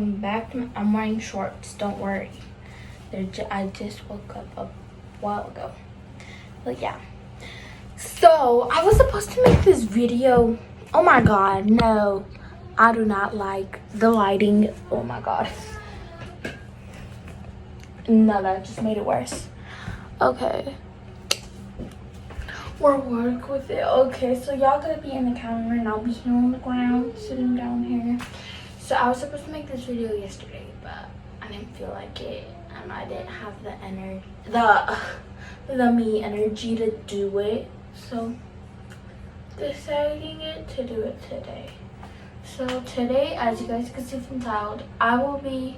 welcome back. I'm wearing shorts, don't worry. I just woke up a while ago. But yeah. So, I was supposed to make this video. Oh my god, no. I do not like the lighting. Oh my god. No, that just made it worse. Okay. We'll work with it. Okay, so y'all gonna be in the camera and I'll be here on the ground, sitting down here. So I was supposed to make this video yesterday, but I didn't feel like it, and I didn't have the energy, the energy to do it. So deciding to do it today. So today, as you guys can see from the title, I will be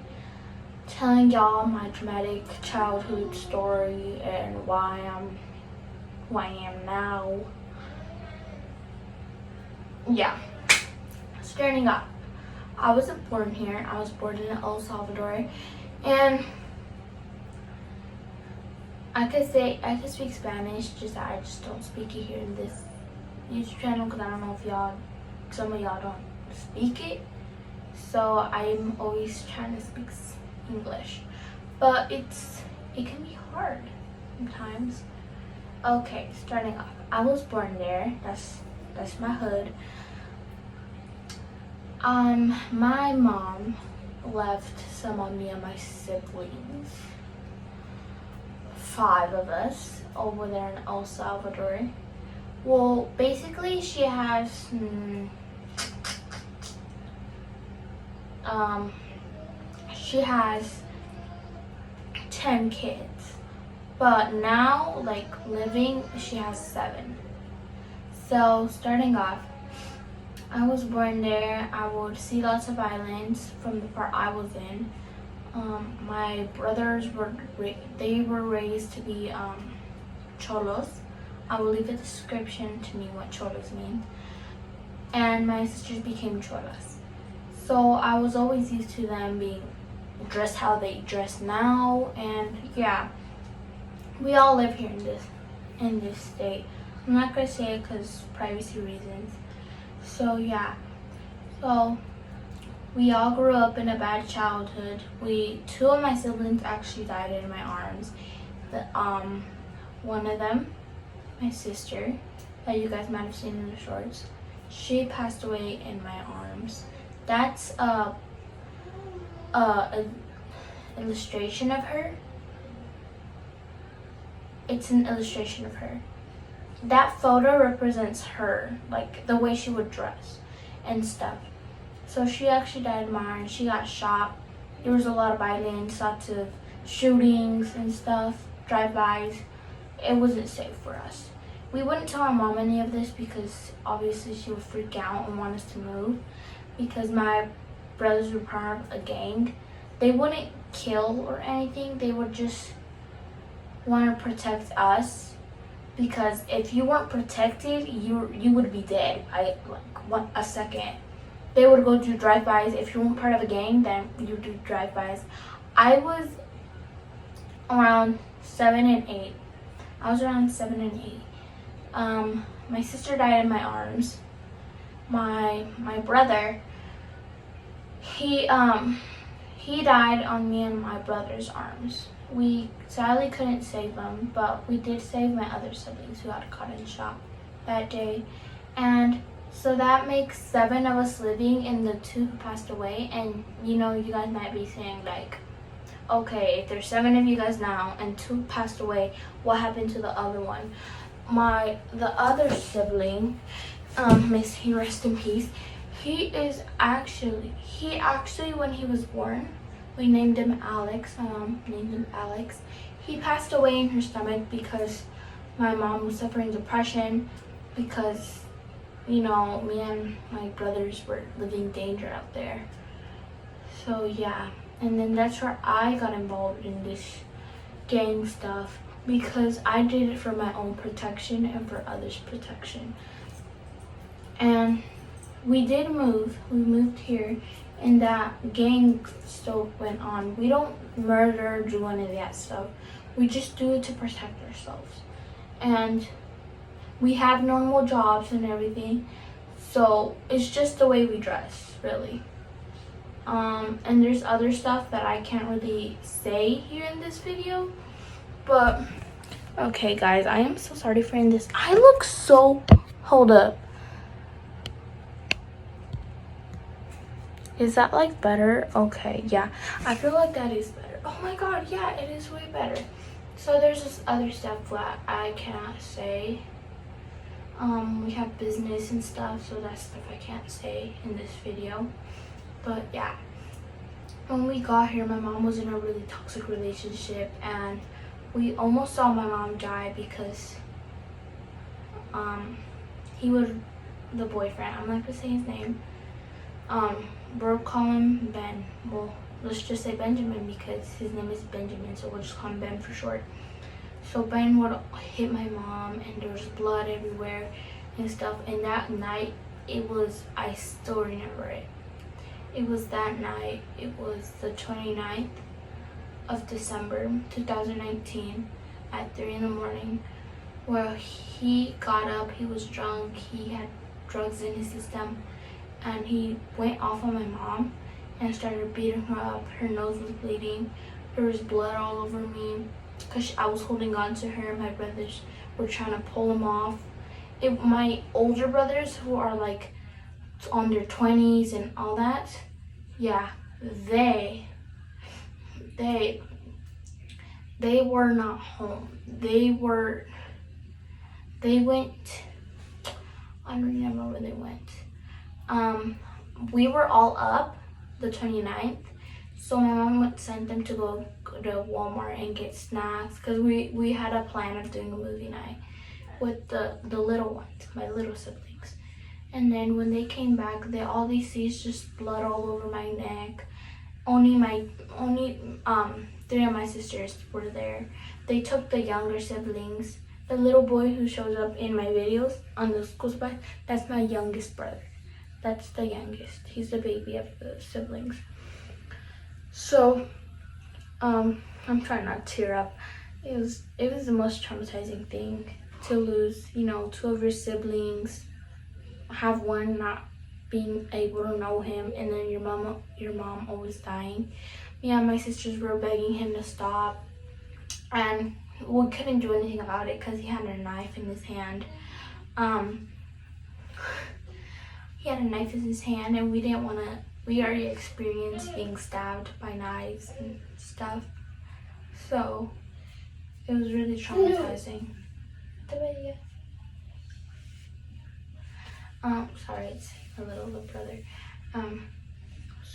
telling y'all my dramatic childhood story and why I am now. Yeah. Starting off, I wasn't born here. I was born in El Salvador, and I could speak Spanish, just that I just don't speak it here in this YouTube channel because I don't know if some of y'all don't speak it. So I'm always trying to speak English, but it can be hard sometimes. Okay, starting off, I was born there. That's my hood. My mom left some of me and my siblings, 5 of us, over there in El Salvador. Well, basically she has she has 10 kids. But now, like living, she has 7. So starting off, I was born there. I would see lots of violence from the part I was in. My brothers were raised to be cholos. I will leave a description to me what cholos mean. And my sisters became cholas. So I was always used to them being dressed how they dress now, and yeah. We all live here in this state. I'm not gonna say it because privacy reasons. So yeah. So we all grew up in a bad childhood. 2 of my siblings actually died in my arms. One of them, my sister, that you guys might have seen in the shorts, she passed away in my arms. That's a illustration of her. It's an illustration of her. That photo represents her, like the way she would dress and stuff. So she actually died in my arms. She got shot. There was a lot of violence, lots of shootings and stuff, drive-bys. It wasn't safe for us. We wouldn't tell our mom any of this because obviously she would freak out and want us to move, because my brothers were part of a gang. They wouldn't kill or anything. They would just want to protect us, because if you weren't protected, you would be dead. A second. They would go do drive-bys. If you weren't part of a gang, then you do drive-bys. I was around 7 and 8. I was around 7 and 8. My sister died in my arms. My brother, he died on me and my brother's arms. We sadly couldn't save them, but we did save my other siblings who got caught in shot that day. And so that makes 7 of us living, and the 2 who passed away. And you know, you guys might be saying like, okay, if there's 7 of you guys now and 2 passed away, what happened to the other one? The other sibling, may he rest in peace. He actually when he was born, we named him Alex. My mom named him Alex. He passed away in her stomach because my mom was suffering depression, because, you know, me and my brothers were living danger out there. So yeah, and then that's where I got involved in this gang stuff, because I did it for my own protection and for others' protection. And we did move. We moved here, and that gang still went on. We don't murder, do any of that stuff. We just do it to protect ourselves. And we have normal jobs and everything. So it's just the way we dress, really. And there's other stuff that I can't really say here in this video. But okay guys, I am so sorry for this. I look so, hold up. Is that like better? Okay, yeah. I feel like that is better. Oh my god, yeah, it is way better. So there's this other stuff that I cannot say. We have business and stuff, so that's stuff I can't say in this video. But yeah, when we got here, my mom was in a really toxic relationship, and we almost saw my mom die because he was the boyfriend. I'm not gonna say his name. We'll call him Ben. Well, let's just say Benjamin because his name is Benjamin, so we'll just call him Ben for short. So Ben would hit my mom, and there was blood everywhere and stuff. And that night, I still remember it. It was that night. It was the 29th of December 2019 at 3 in the morning, where he got up. He was drunk. He had drugs in his system, and he went off on my mom and started beating her up. Her nose was bleeding. There was blood all over me because I was holding on to her. My brothers were trying to pull him off. My older brothers, who are like on their 20s and all that, yeah, they were not home. They went, I don't remember where they went. We were all up the 29th, so my mom would send them to go to Walmart and get snacks because we had a plan of doing a movie night with the little ones, my little siblings. And then when they came back, all they see is just blood all over my neck. Only 3 of my sisters were there. They took the younger siblings. The little boy who shows up in my videos on the school supplies, that's my youngest brother. That's the youngest. He's the baby of the siblings. So, I'm trying not to tear up. It was the most traumatizing thing to lose, 2 of your siblings, have one not being able to know him, and then your mom always dying. Me and my sisters were begging him to stop, and we couldn't do anything about it because he had a knife in his hand. He had a knife in his hand, and we didn't want to. We already experienced being stabbed by knives and stuff, so it was really traumatizing. Sorry, it's my little brother.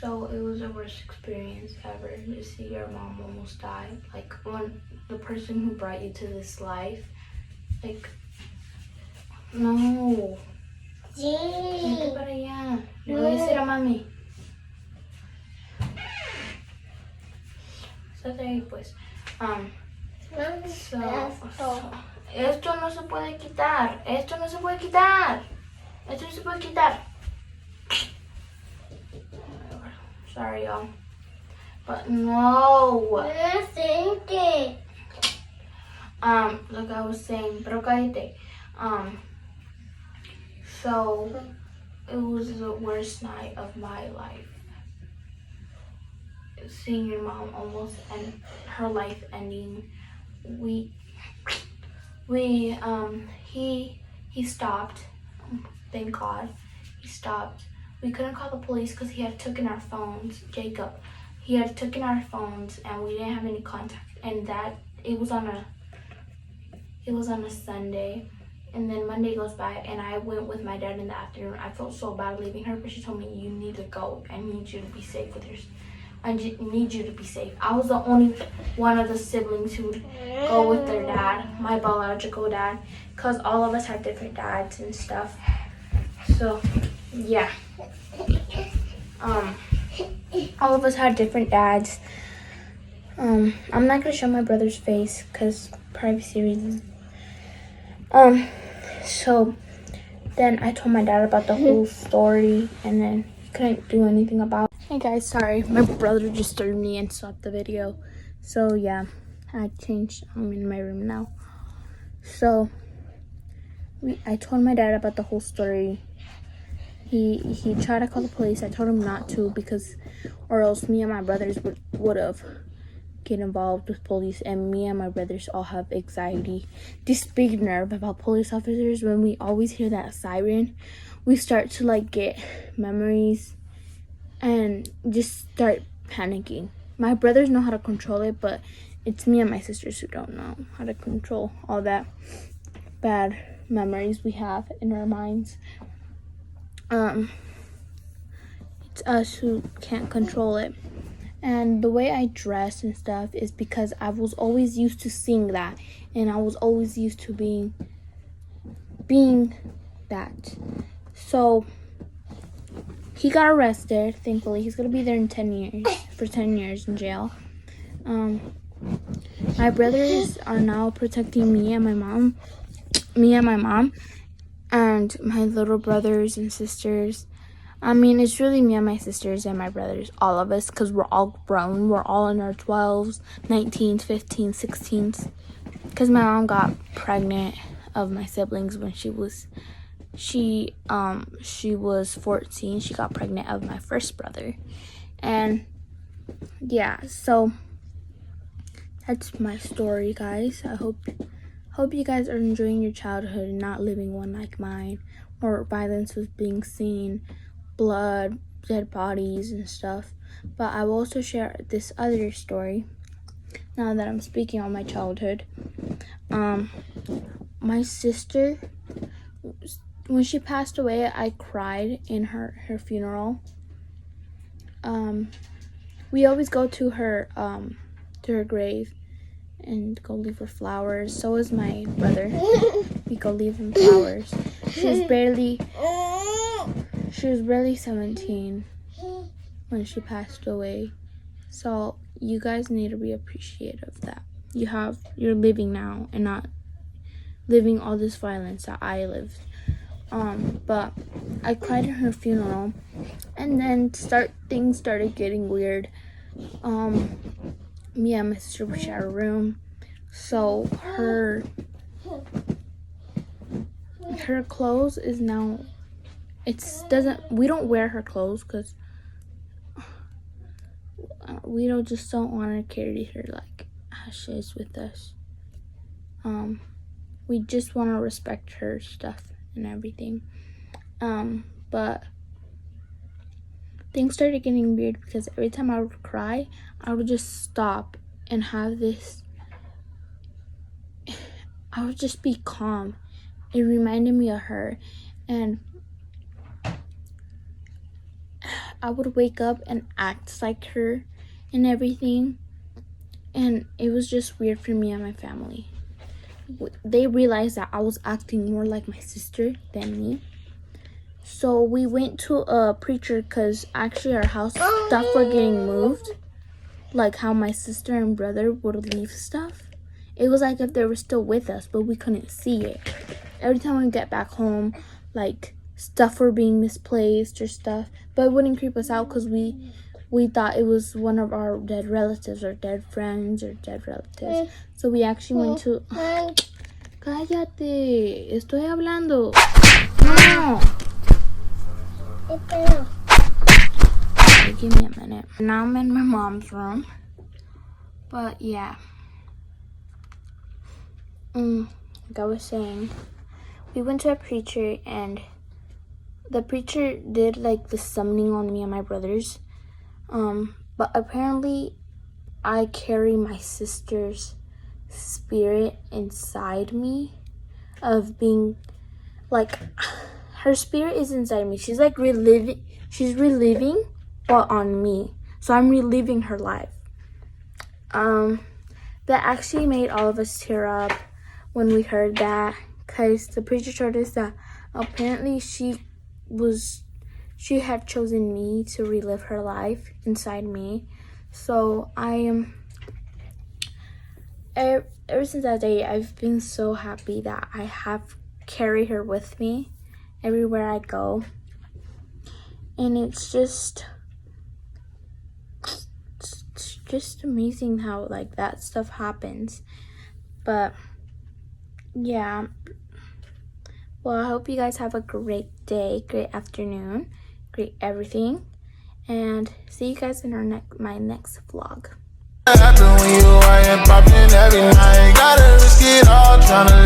So it was the worst experience ever to see your mom almost die. Like, when the person who brought you to this life, like, no. Vete para allá. Le voy a decir a mami. Estate ahí, pues. Esto no se puede quitar. Esto no se puede quitar. Esto no se puede quitar. Sorry, y'all. But no. Like I was saying, pero cállate. So it was the worst night of my life. Seeing your mom almost and her life ending. He stopped. Thank God, he stopped. We couldn't call the police because he had taken our phones. Jacob, he had taken our phones, and we didn't have any contact. And it was on a Sunday, and then Monday goes by, and I went with my dad in the afternoon. I felt so bad leaving her, but she told me, "You need to go. I need you to be safe with her. I need you to be safe." I was the only one of the siblings who would go with their dad, my biological dad, because all of us had different dads and stuff. So, yeah. All of us had different dads. I'm not gonna show my brother's face because privacy reasons. So then I told my dad about the whole story, and then he couldn't do anything about it. Hey guys, sorry, my brother just disturbed me and stopped the video. So yeah, I changed. I'm in my room now. So I told my dad about the whole story. He tried to call the police. I told him not to, because or else me and my brothers would have get involved with police, and me and my brothers all have anxiety, this big nerve about police officers. When we always hear that siren, we start to like get memories and just start panicking. My brothers know how to control it, but it's me and my sisters who don't know how to control all that bad memories we have in our minds. It's us who can't control it. And the way I dress and stuff is because I was always used to seeing that, and I was always used to being that. So he got arrested. Thankfully, he's gonna be there in 10 years for 10 years in jail. My brothers are now protecting me and my mom, and my little brothers and sisters. I mean, it's really me and my sisters and my brothers, all of us, because we're all grown. We're all in our 12s, 19s, 15s, 16s. Because my mom got pregnant of my siblings when she was 14. She got pregnant of my first brother. And yeah, so that's my story, guys. I hope you guys are enjoying your childhood and not living one like mine, where violence was being seen, blood, dead bodies and stuff. But I will also share this other story now that I'm speaking on my childhood. My sister, when she passed away, I cried in her funeral. We always go to her grave and go leave her flowers. So is my brother. We go leave him flowers. She was barely 17 when she passed away. So you guys need to be appreciative of that. You're living now and not living all this violence that I lived. But I cried at her funeral, and then things started getting weird. Me and my sister would share a room, so her clothes is now, we don't wear her clothes because we don't want to carry her like ashes with us. We just want to respect her stuff and everything. But things started getting weird because every time I would cry, I would just stop and have this, I would just be calm. It reminded me of her, and I would wake up and act like her and everything, and it was just weird for me and my family. They realized that I was acting more like my sister than me. So we went to a preacher because actually our house stuff were getting moved. Like how my sister and brother would leave stuff. It was like if they were still with us, but we couldn't see it. Every time we get back home, like stuff were being misplaced or stuff. But it wouldn't creep us out because we thought it was one of our dead relatives or dead friends or dead relatives. So we actually went to... Cállate, estoy hablando. No. Okay, give me a minute. Now I'm in my mom's room. But yeah. Like I was saying, we went to a preacher, and the preacher did like the summoning on me and my brothers. But apparently I carry my sister's spirit inside me of being like, her spirit is inside me. She's like reliving but on me. So I'm reliving her life. That actually made all of us tear up when we heard that, because the preacher told us that apparently she had chosen me to relive her life inside me. So ever since that day, I've been so happy that I have carried her with me everywhere I go. And it's just amazing how like that stuff happens. But yeah, Well, I hope you guys have a great day, great afternoon, great everything, and see you guys in my next vlog. Happen when you ain't popping every night. Gotta risk it all, tryna